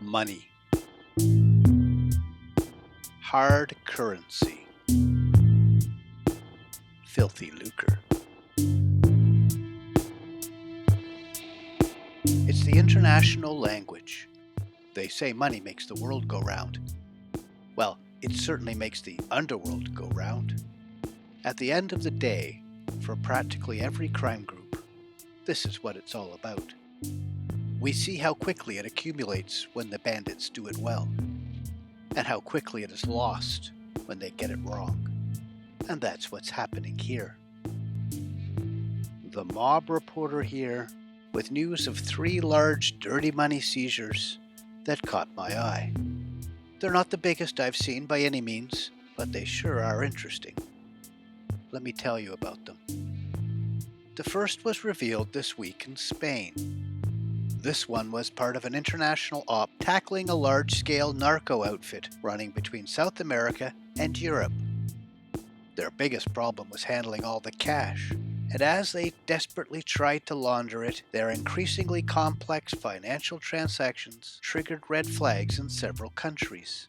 Money. Hard currency. Filthy lucre. It's the international language. They say money makes the world go round. Well, it certainly makes the underworld go round. At the end of the day, for practically every crime group, this is what it's all about. We see how quickly it accumulates when the bandits do it well, and how quickly it is lost when they get it wrong. And that's what's happening here. The mob reporter here with news of 3 large dirty money seizures that caught my eye. They're not the biggest I've seen by any means, but they sure are interesting. Let me tell you about them. The first was revealed this week in Spain. This one was part of an international op tackling a large-scale narco outfit running between South America and Europe. Their biggest problem was handling all the cash, and as they desperately tried to launder it, their increasingly complex financial transactions triggered red flags in several countries.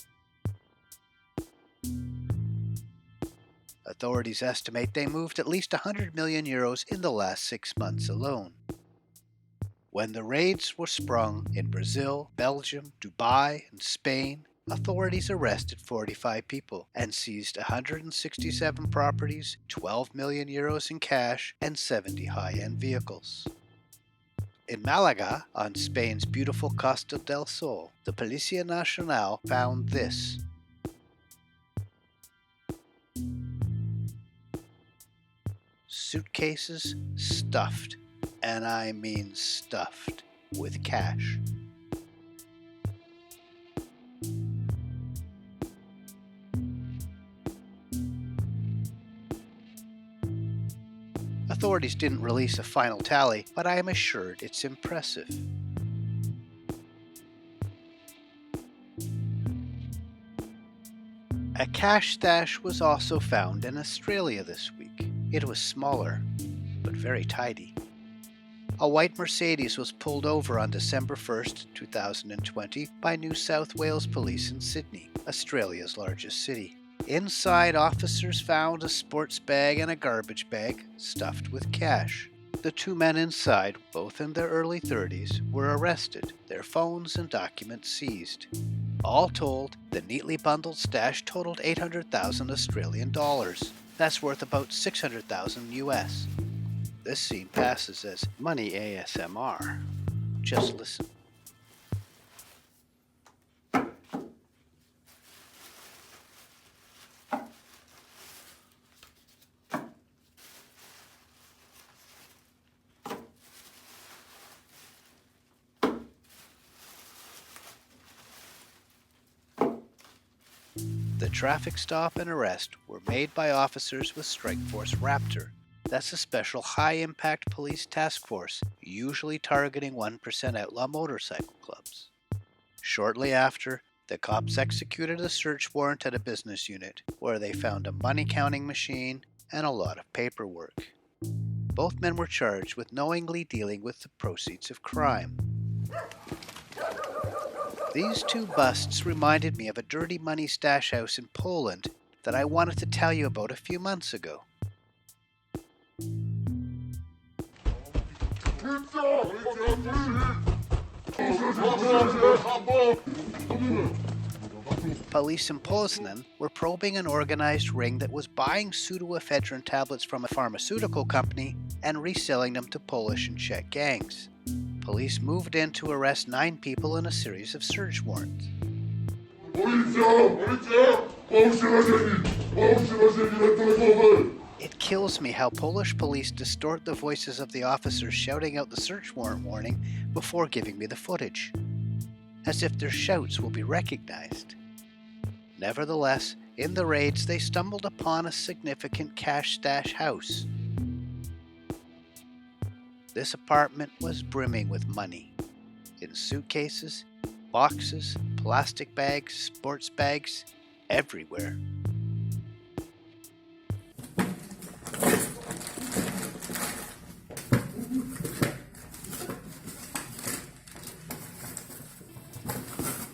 Authorities estimate they moved at least 100 million euros in the last 6 months alone. When the raids were sprung in Brazil, Belgium, Dubai, and Spain, authorities arrested 45 people and seized 167 properties, 12 million euros in cash, and 70 high-end vehicles. In Malaga, on Spain's beautiful Costa del Sol, the Policía Nacional found this. Suitcases stuffed, and I mean stuffed, with cash. Authorities didn't release a final tally, but I am assured it's impressive. A cash stash was also found in Australia this week. It was smaller, but very tidy. A white Mercedes was pulled over on December 1st, 2020 by New South Wales Police in Sydney, Australia's largest city. Inside, officers found a sports bag and a garbage bag stuffed with cash. The 2 men inside, both in their early 30s, were arrested, their phones and documents seized. All told, the neatly bundled stash totaled 800,000 Australian dollars. That's worth about 600,000 US. This scene passes as money ASMR. Just listen. The traffic stop and arrest were made by officers with Strikeforce Raptor. That's a special high-impact police task force, usually targeting 1% outlaw motorcycle clubs. Shortly after, the cops executed a search warrant at a business unit, where they found a money-counting machine and a lot of paperwork. Both men were charged with knowingly dealing with the proceeds of crime. These 2 busts reminded me of a dirty money stash house in Poland that I wanted to tell you about a few months ago. Police in Poznan were probing an organized ring that was buying pseudoephedrine tablets from a pharmaceutical company and reselling them to Polish and Czech gangs. Police moved in to arrest 9 people in a series of search warrants. It kills me how Polish police distort the voices of the officers shouting out the search warrant warning before giving me the footage, as if their shouts will be recognized. Nevertheless, in the raids they stumbled upon a significant cash stash house. This apartment was brimming with money, in suitcases, boxes, plastic bags, sports bags, everywhere.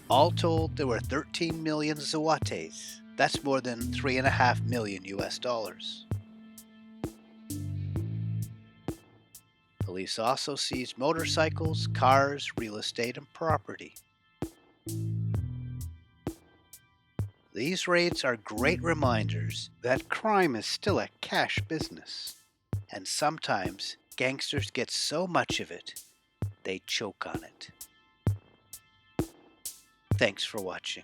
All told, there were 13 million zawates. That's more than 3.5 million US dollars. Police also seized motorcycles, cars, real estate, and property. These raids are great reminders that crime is still a cash business, and sometimes gangsters get so much of it, they choke on it. Thanks for watching.